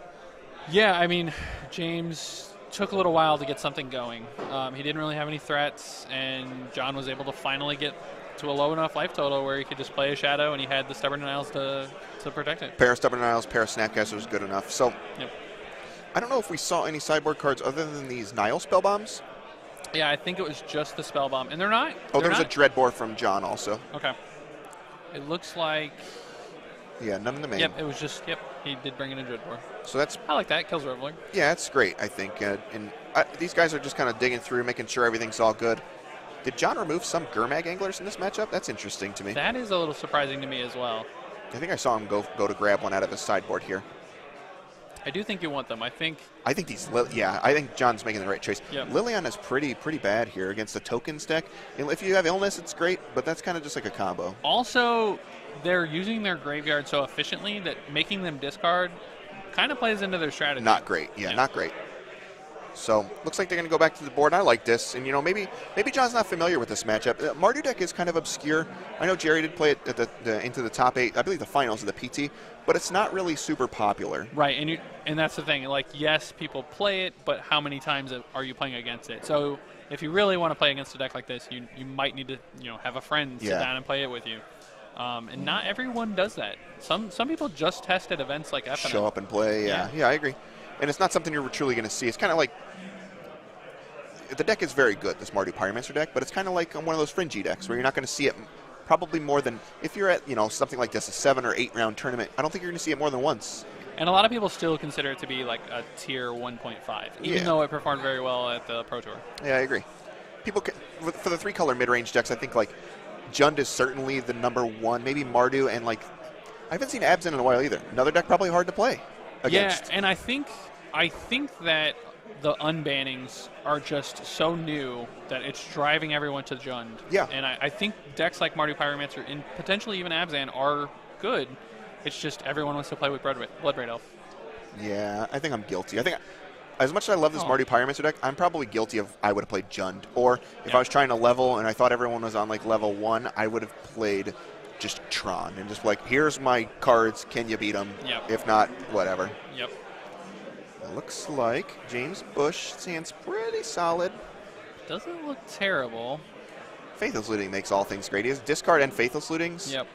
S2: Yeah, I mean, James took a little while to get something going. He didn't really have any threats, and John was able to finally get to a low enough life total where he could just play a Shadow, and he had the Stubborn Denials to protect it.
S1: Pair of Stubborn Denials, pair of Snapcaster was good enough. So
S2: Yep.
S1: I don't know if we saw any sideboard cards other than these Nile spell bombs.
S2: Yeah, I think it was just the Spell Bomb, and they're not.
S1: Oh, there was a Dreadbore from John also.
S2: Okay. It looks like.
S1: Yeah, none in the main.
S2: Yep, it was just. Yep, he did bring in a Dreadbore.
S1: So that's.
S2: I like that. Kills Reveler.
S1: Yeah, that's great, I think. These guys are just kind of digging through, making sure everything's all good. Did John remove some Gurmag Anglers in this matchup? That's interesting to me.
S2: That is a little surprising to me as well.
S1: I think I saw him go to grab one out of his sideboard here.
S2: I do think you want them. I think
S1: these. Yeah, I think John's making the right choice.
S2: Yep.
S1: Liliana is pretty bad here against the tokens deck. If you have Illness, it's great, but that's kind of just like a combo.
S2: Also, they're using their graveyard so efficiently that making them discard kind of plays into their strategy.
S1: Not great. Yeah, not great. So looks like they're going to go back to the board. I like this, and maybe John's not familiar with this matchup. Mardu deck is kind of obscure. I know Jerry did play it at into the top 8, I believe the finals of the PT, but it's not really super popular.
S2: Right, and that's the thing. Like, yes, people play it, but how many times are you playing against it? So if you really want to play against a deck like this, you might need to have a friend sit down and play it with you. And not everyone does that. Some people just test at events like FNM.
S1: Show up and play. Yeah, I agree. And it's not something you're truly going to see. It's kind of like the deck is very good, this Mardu Pyromancer deck, but it's kind of like one of those fringy decks where you're not going to see it probably more than if you're at something like this, a 7 or 8 round tournament. I don't think you're going to see it more than once.
S2: And a lot of people still consider it to be like a tier 1.5, even though it performed very well at the Pro Tour.
S1: Yeah, I agree. People for the 3-color mid-range decks, I think like Jund is certainly the number one. Maybe Mardu, and like I haven't seen Abzan in a while either. Another deck probably hard to play against.
S2: Yeah, and I think that the unbannings are just so new that it's driving everyone to Jund.
S1: Yeah.
S2: And I think decks like Mardu Pyromancer and potentially even Abzan are good. It's just everyone wants to play with Bloodbraid Elf.
S1: Yeah, I think I'm guilty. I think as much as I love this Mardu Pyromancer deck, I'm probably guilty of I would have played Jund. Or if I was trying to level and I thought everyone was on like level 1, I would have played just Tron and just like, here's my cards, can you beat them?
S2: Yep.
S1: If not, whatever.
S2: Yep.
S1: Looks like James Bush stands pretty solid.
S2: Doesn't look terrible.
S1: Faithless Looting makes all things great. He has discard and Faithless Lootings.
S2: Yep.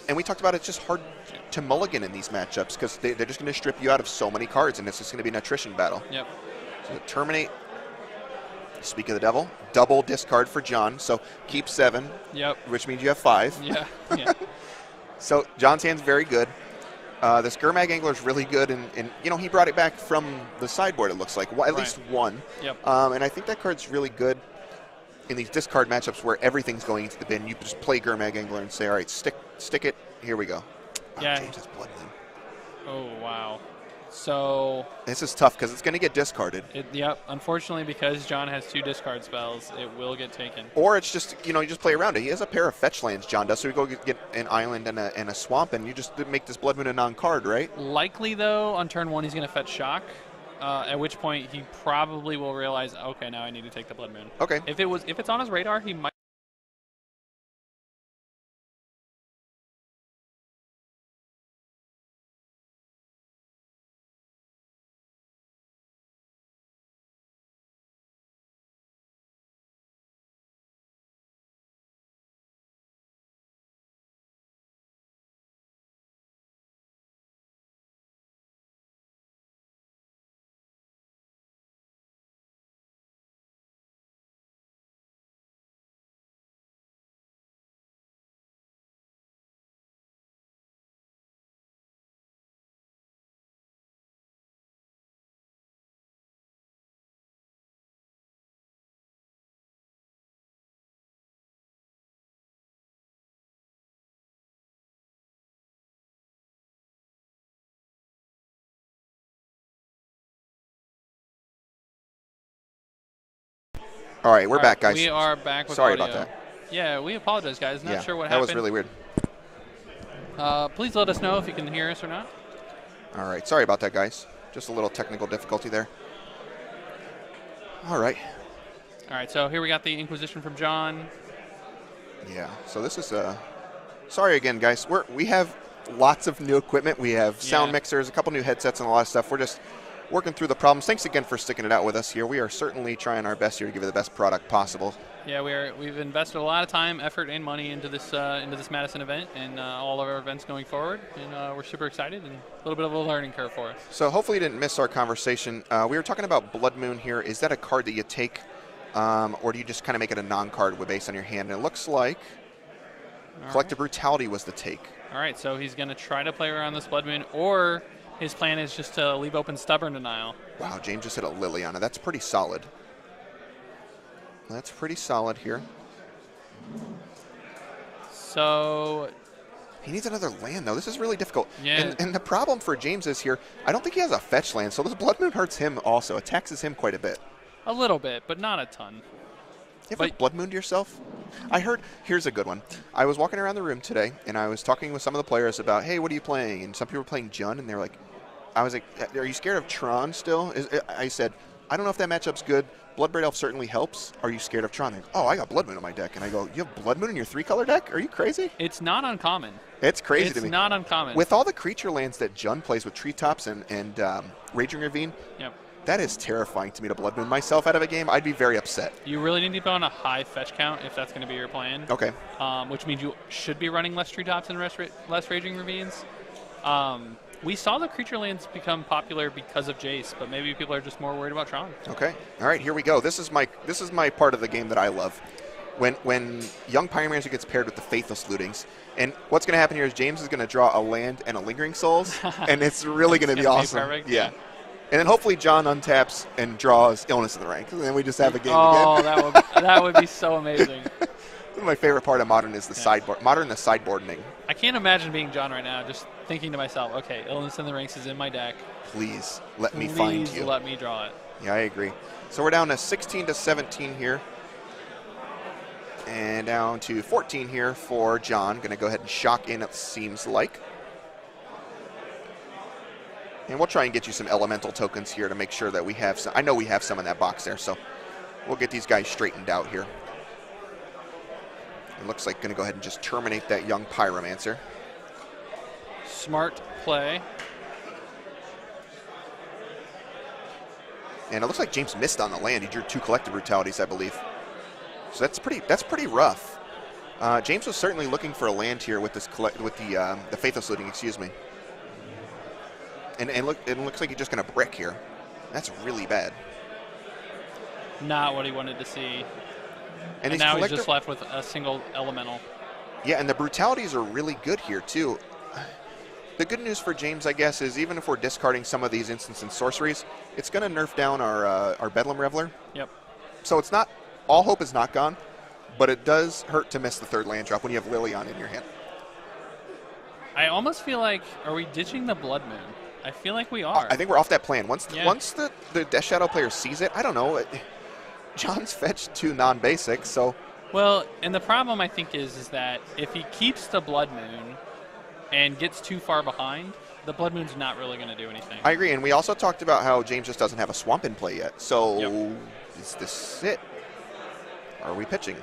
S1: And we talked about it's just hard to mulligan in these matchups because they're just going to strip you out of so many cards, and it's just going to be an attrition battle.
S2: Yep.
S1: So terminate. Speak of the devil. Double discard for John, so keep 7.
S2: Yep.
S1: Which means you have 5.
S2: Yeah.
S1: So John's hand's very good. This Gurmag Angler is really good, and he brought it back from the sideboard, it looks like. At least one.
S2: Yep.
S1: And I think that card's really good in these discard matchups where everything's going into the bin. You just play Gurmag Angler and say, all right, stick it, here we go.
S2: Yeah.
S1: James has Blood Moon.
S2: Oh, wow. So
S1: this is tough because it's going to get discarded.
S2: Yep. Unfortunately, because John has 2 discard spells, it will get taken.
S1: Or it's just, you just play around it. He has a pair of fetch lands, John does, so we go get an island and a swamp, and you just make this Blood Moon a non-card, right?
S2: Likely, though, on turn 1, he's going to fetch Shock, at which point he probably will realize, okay, now I need to take the Blood Moon.
S1: Okay.
S2: If it's on his radar, he might.
S1: All right, we're back, guys.
S2: We are back with
S1: Sorry
S2: audio.
S1: about that.
S2: Yeah, we apologize, guys. Not sure what
S1: that
S2: happened.
S1: was really weird.
S2: Please let us know if you can hear us or not.
S1: All right, sorry about that, guys. Just a little technical difficulty there. All right.
S2: All right, so here we got the Inquisition from John.
S1: Yeah, so this is sorry again, guys. We have lots of new equipment. We have sound mixers, a couple new headsets, and a lot of stuff. working through the problems. Thanks again for sticking it out with us here. We are certainly trying our best here to give you the best product possible.
S2: Yeah, we've invested a lot of time, effort, and money into this Madison event and all of our events going forward, and we're super excited and a little bit of a learning curve for us.
S1: So hopefully you didn't miss our conversation. We were talking about Blood Moon here. Is that a card that you take, or do you just kind of make it a non-card based on your hand? And it looks like Collective Brutality was the take.
S2: All right, so he's going to try to play around this Blood Moon, or his plan is just to leave open Stubborn Denial. Wow,
S1: James just hit a Liliana. That's pretty solid. That's pretty solid here.
S2: So
S1: he needs another land, though. This is really difficult.
S2: Yeah.
S1: And the problem for James is here, I don't think he has a fetch land, so this Blood Moon hurts him also. It taxes him quite a bit.
S2: A little bit, but not a ton.
S1: You ever Blood Mooned yourself? I heard, here's a good one. I was walking around the room today, and I was talking with some of the players about, hey, what are you playing? And some people were playing Jun, and they were like, I was like, are you scared of Tron still? I said, I don't know if that matchup's good. Bloodbraid Elf certainly helps. Are you scared of Tron? They're like, oh, I got Blood Moon on my deck. And I go, you have Blood Moon in your 3-color deck? Are you crazy?
S2: It's not uncommon.
S1: It's crazy to me.
S2: It's not uncommon.
S1: With all the creature lands that Jun plays with Treetops and Raging Ravine,
S2: yep.
S1: That is terrifying to me to Blood Moon myself out of a game. I'd be very upset.
S2: You really need to go on a high fetch count if that's going to be your plan.
S1: Okay.
S2: Which means you should be running less Treetops and less Raging Ravines. We saw the creature lands become popular because of Jace, but maybe people are just more worried about Tron.
S1: Okay. All right, here we go. This is my part of the game that I love. When Young Pyromancer gets paired with the Faithless Lootings, and what's going to happen here is James is going to draw a land and a Lingering Souls, and it's really going to be awesome.
S2: Perfect.
S1: Yeah. And then hopefully John untaps and draws Illness in the Rank, and then we just have a game again.
S2: Oh, that would be so amazing.
S1: My favorite part of Modern is the sideboard. Modern, the sideboarding.
S2: I can't imagine being John right now, just thinking to myself, okay, Illness in the Ranks is in my deck.
S1: Please let me find you.
S2: Please let me draw it.
S1: Yeah, I agree. So we're down to 16 to 17 here. And down to 14 here for John. Going to go ahead and shock in, it seems like. And we'll try and get you some elemental tokens here to make sure that we have some. I know we have some in that box there, so we'll get these guys straightened out here. It looks like going to go ahead and just terminate that Young Pyromancer.
S2: Smart play.
S1: And it looks like James missed on the land. He drew 2 Collective Brutalities, I believe. So that's pretty rough. James was certainly looking for a land here with this the Faithless Looting, excuse me. And it looks like he's just going to brick here. That's really bad.
S2: Not what he wanted to see. And now he's just left with a single elemental.
S1: Yeah, and the brutalities are really good here, too. The good news for James, I guess, is even if we're discarding some of these instants and sorceries, it's going to nerf down our Bedlam Reveler.
S2: Yep.
S1: So it's not, all hope is not gone, but it does hurt to miss the 3rd land drop when you have Liliana in your hand.
S2: I almost feel like, are we ditching the Blood Moon? I feel like we are.
S1: I think we're off that plan. Once the Death Shadow player sees it, I don't know. John's fetched 2 non-basics, so.
S2: Well, and the problem I think is that if he keeps the Blood Moon and gets too far behind, the Blood Moon's not really going to do anything.
S1: I agree, and we also talked about how James just doesn't have a Swamp in play yet. So is this it? Are we pitching?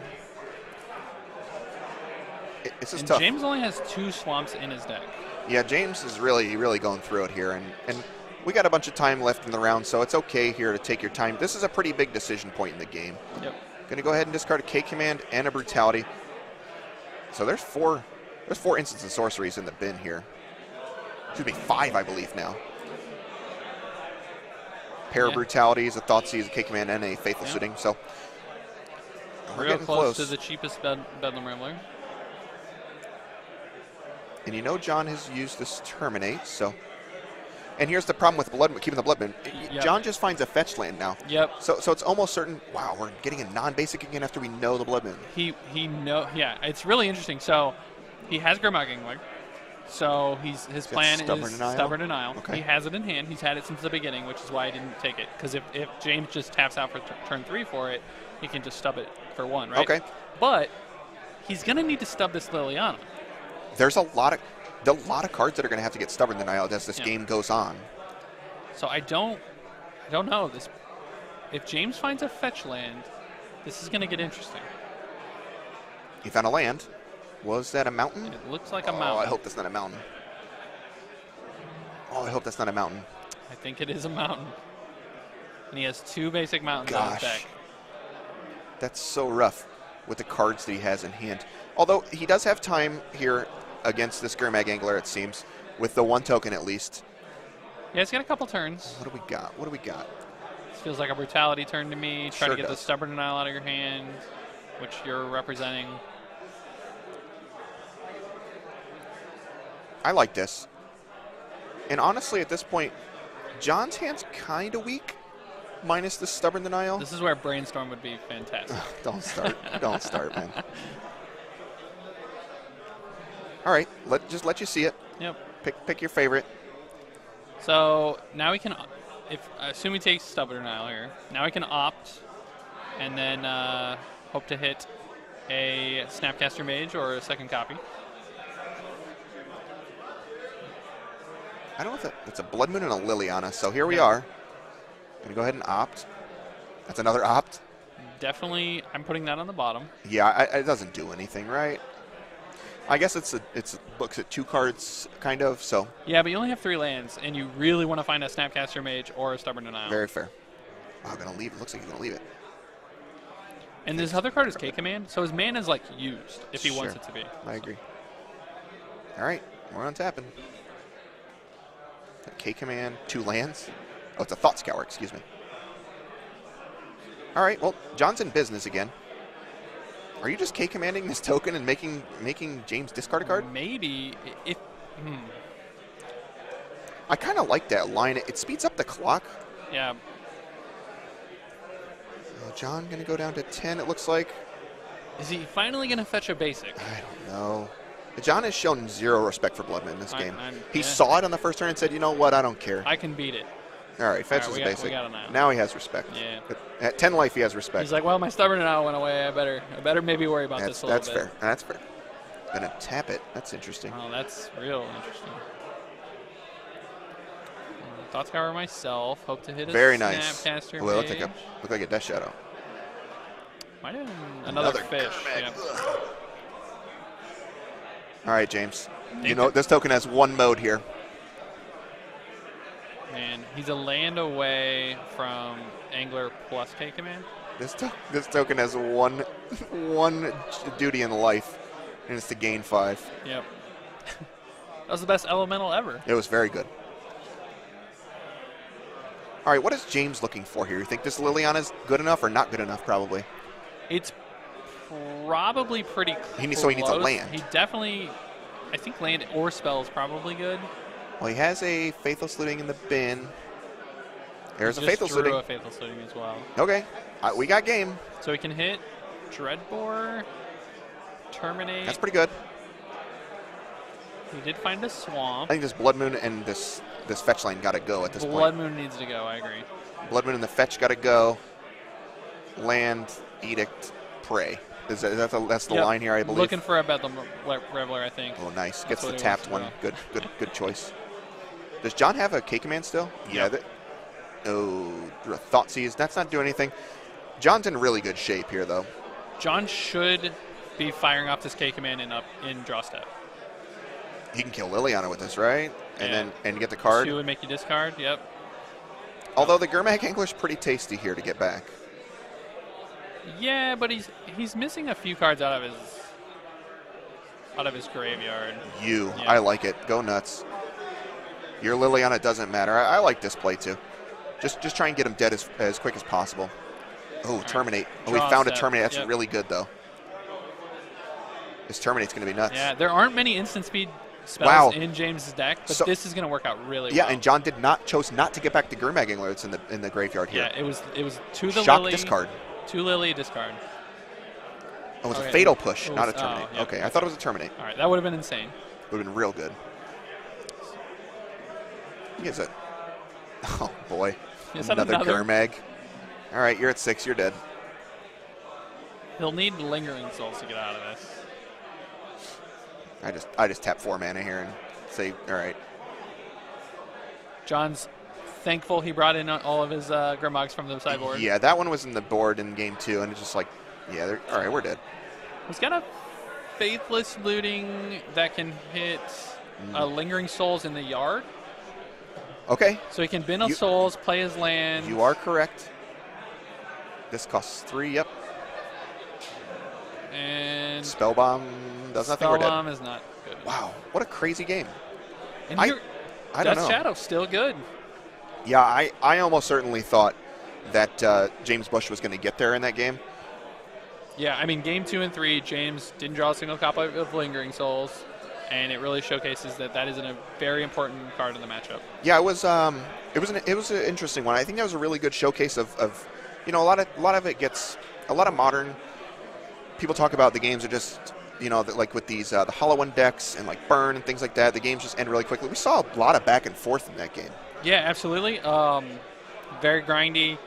S1: This is tough.
S2: James only has 2 swamps in his deck.
S1: Yeah, James is really going through it here, and we got a bunch of time left in the round, so it's okay here to take your time. This is a pretty big decision point in the game.
S2: Yep.
S1: Going to go ahead and discard a K-Command and a Brutality. So there's 4 instants and sorceries in the bin here. Excuse me, 5, I believe now. Pair of Brutalities, a Thoughtseize, a K-Command, and a Faithful Suiting. So we're getting close
S2: to the cheapest Bedlam Rambler.
S1: And you know John has used this Terminate, so. And here's the problem with keeping the Blood Moon. John just finds a fetch land now.
S2: Yep.
S1: So it's almost certain, wow, we're getting a non-basic again after we know the Blood Moon.
S2: Yeah, it's really interesting. So he has Grimoire Gangler. So his plan is Stubborn Denial.
S1: Okay.
S2: He has it in hand. He's had it since the beginning, which is why I didn't take it. Because if James just taps out for turn 3 for it, he can just stub it for 1, right?
S1: Okay.
S2: But he's going to need to stub this Liliana.
S1: There's a lot of cards that are going to have to get Stubborn Denial as this game goes on.
S2: So I don't know this. If James finds a fetch land, this is going to get interesting.
S1: He found a land. Was that a mountain?
S2: It looks like a mountain.
S1: Oh, I hope that's not a mountain. Oh, I hope that's not a mountain.
S2: I think it is a mountain. And he has 2 basic mountains on his deck.
S1: That's so rough with the cards that he has in hand. Although he does have time here against this Gurmag Angler, it seems, with the 1 token at least.
S2: Yeah, he's got a couple turns.
S1: What do we got? What do we got?
S2: This feels like a brutality turn to me. Try
S1: Sure
S2: to get
S1: does.
S2: the Stubborn Denial out of your hand, which you're representing.
S1: I like this. And honestly, at this point, John's hand's kind of weak, minus the Stubborn Denial.
S2: This is where Brainstorm would be fantastic.
S1: Don't start. Don't start, man. All right, just let you see it.
S2: Yep.
S1: Pick your favorite.
S2: So now we can, assume he takes Stubborn Denial here. Now we can opt, and then hope to hit a Snapcaster Mage or a second copy.
S1: I don't know if it's a Blood Moon and a Liliana, so here we are. Gonna go ahead and opt. That's another opt.
S2: Definitely, I'm putting that on the bottom.
S1: Yeah, it doesn't do anything, right? I guess it's looks at 2 cards, kind of, so.
S2: Yeah, but you only have 3 lands, and you really want to find a Snapcaster Mage or a Stubborn Denial.
S1: Very fair. Oh, I'm gonna leave it. Looks like he's gonna leave it.
S2: And this other card is K-Command, so his mana's like used if he wants it to be.
S1: I agree. All right, we're untapping. K-Command, 2 lands. Oh, it's a Thought Scour, excuse me. All right, well, John's in business again. Are you just K-Commanding this token and making James discard a card?
S2: Maybe. If.
S1: I kind of like that line. It speeds up the clock.
S2: Yeah.
S1: John going to go down to 10, it looks like.
S2: Is he finally going to fetch a basic?
S1: I don't know. John has shown 0 respect for Bloodman in this game. He
S2: yeah.
S1: saw it on the first turn and said, you know what, I don't care.
S2: I can beat it.
S1: All right, fetches
S2: we
S1: a basic.
S2: got it
S1: now he has respect.
S2: Yeah.
S1: But at 10 life, he has respect.
S2: He's like, well, my Stubborn Denial went away. I better maybe worry about this a little bit.
S1: That's fair. That's fair. Gonna tap it. That's interesting.
S2: Oh, that's real interesting. Thought Scour myself. Hope to hit a
S1: Very nice.
S2: Snapcaster
S1: Well,
S2: Mage.
S1: look like a Death Shadow.
S2: Might have been another fish. Yeah.
S1: All right, James. You know this token has 1 mode here.
S2: Man, he's a land away from Angler plus K-Command.
S1: This token has one duty in life, and it's to gain 5.
S2: Yep. That was the best elemental ever.
S1: It was very good. All right, what is James looking for here? You think this Liliana is good enough or not good enough, probably?
S2: It's probably pretty close.
S1: So he needs a land.
S2: He definitely, I think land or spell is probably good.
S1: Well, he has a Faithless Looting in the bin. There's a
S2: Just
S1: Faithless
S2: drew
S1: Looting.
S2: a Faithless Looting as well.
S1: Okay, we got game.
S2: So he can hit Dreadbore, Terminate.
S1: That's pretty good.
S2: He did find a swamp.
S1: I think this Blood Moon and this fetch line got to go at this
S2: Blood
S1: point.
S2: Moon needs to go, I agree.
S1: Blood Moon and the fetch got to go. Land, Edict, Prey. That's the line here, I believe.
S2: Looking for a Bedlam Reveler, I think.
S1: Oh, nice.
S2: That's
S1: Gets the
S2: what he
S1: tapped
S2: wants
S1: one. Good choice. Does John have a K-Command still?
S2: Yep.
S1: Yeah. Thoughtseize. That's not doing anything. John's in really good shape here, though.
S2: John should be firing off this K-Command in draw step.
S1: He can kill Liliana with this, right?
S2: Yeah.
S1: And get the card.
S2: 2 would make you discard, yep.
S1: Although the Gurmag Angler's pretty tasty here to get back.
S2: Yeah, but he's missing a few cards out of his graveyard.
S1: Yeah.
S2: Yeah.
S1: I like it. Go nuts. Your Liliana doesn't matter. I like this play too. Just try and get him dead as quick as possible. Oh, Terminate. Oh, we found a Terminate. That's really good though. This Terminate's going to be nuts.
S2: Yeah, there aren't many instant speed spells in James's deck, but this is going to work out really well.
S1: Yeah, and John chose not to get back the Gurmag Angler that's in the graveyard here.
S2: Yeah, it was to the
S1: Shock
S2: Lily.
S1: discard.
S2: To Lily, discard.
S1: Oh, it was a Fatal Push, not a Terminate.
S2: Yep.
S1: Okay, I thought it was a Terminate.
S2: All right, that would have been insane.
S1: Would have been real good. He has a... Oh, boy. Another Gurmag. All right, you're at 6. You're dead.
S2: He'll need Lingering Souls to get out of this.
S1: I just tap 4 mana here and say, all right.
S2: John's thankful he brought in all of his Gurmags from the sideboard.
S1: Yeah, that one was in the board in game 2, and it's just like, yeah, all right, we're dead.
S2: He's got a Faithless Looting that can hit Lingering Souls in the yard.
S1: Okay.
S2: So he can bin of souls, play his land.
S1: You are correct. This costs 3, yep.
S2: And
S1: Spellbomb does nothing. We're dead.
S2: Spellbomb is not good.
S1: Wow, what a crazy game.
S2: And
S1: I don't
S2: Death
S1: know.
S2: Shadow's still good.
S1: Yeah, I almost certainly thought that James Bush was going to get there in that game.
S2: Yeah, I mean, game 2 and 3, James didn't draw a single copy of Lingering Souls, and it really showcases that is a very important card in the matchup.
S1: Yeah, it was an interesting one. I think that was a really good showcase of a lot of it gets a lot of modern people talk about the games are just like with these the Hollow One decks and like Burn and things like that. The games just end really quickly. We saw a lot of back and forth in that game.
S2: Yeah, absolutely. Very grindy.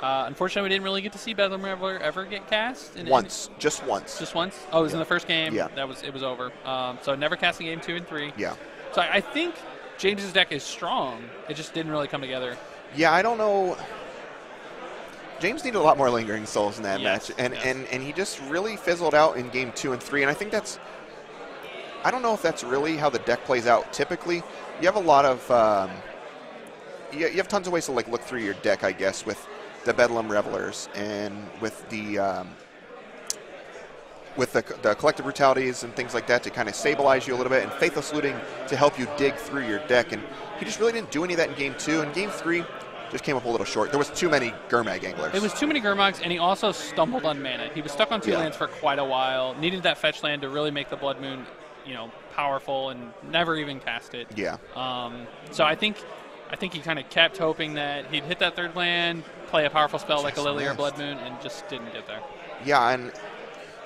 S2: Unfortunately, we didn't really get to see Bedlam Reveler ever get cast.
S1: Just once.
S2: Just once? Oh, it was in the first game?
S1: Yeah.
S2: It was over. So never cast in game 2 and 3.
S1: Yeah.
S2: So I think James's deck is strong. It just didn't really come together.
S1: Yeah, I don't know. James needed a lot more Lingering Souls in that match, and he just really fizzled out in game 2 and 3. And I think I don't know if that's really how the deck plays out. Typically, you have a lot of you have tons of ways to like look through your deck, I guess, with the Bedlam Revelers and with the collective brutalities and things like that to kind of stabilize you a little bit, and Faithless Looting to help you dig through your deck. And he just really didn't do any of that in game 2. And game 3 just came up a little short. There was too many Gurmag Anglers.
S2: It was too many Gurmags, and he also stumbled on mana. He was stuck on 2 lands for quite a while. Needed that fetch land to really make the Blood Moon, powerful, and never even cast it.
S1: Yeah.
S2: So I think he kind of kept hoping that he'd hit that 3rd land, play a powerful spell like a Lily or Blood Moon, and just didn't get there.
S1: Yeah, and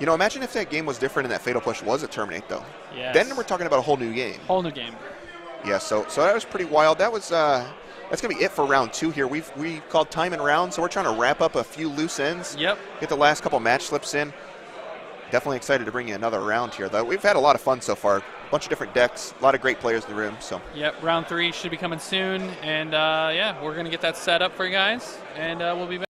S1: imagine if that game was different and that Fatal Push was a Terminate, though.
S2: Yes.
S1: Then we're talking about a whole new game.
S2: Whole new game.
S1: Yeah, so that was pretty wild. That was that's going to be it for round 2 here. We called time and round, so we're trying to wrap up a few loose ends.
S2: Yep.
S1: Get the last couple match slips in. Definitely excited to bring you another round here, though. We've had a lot of fun so far. A bunch of different decks, a lot of great players in the room. So.
S2: Yep, round 3 should be coming soon, and we're going to get that set up for you guys, and we'll be back.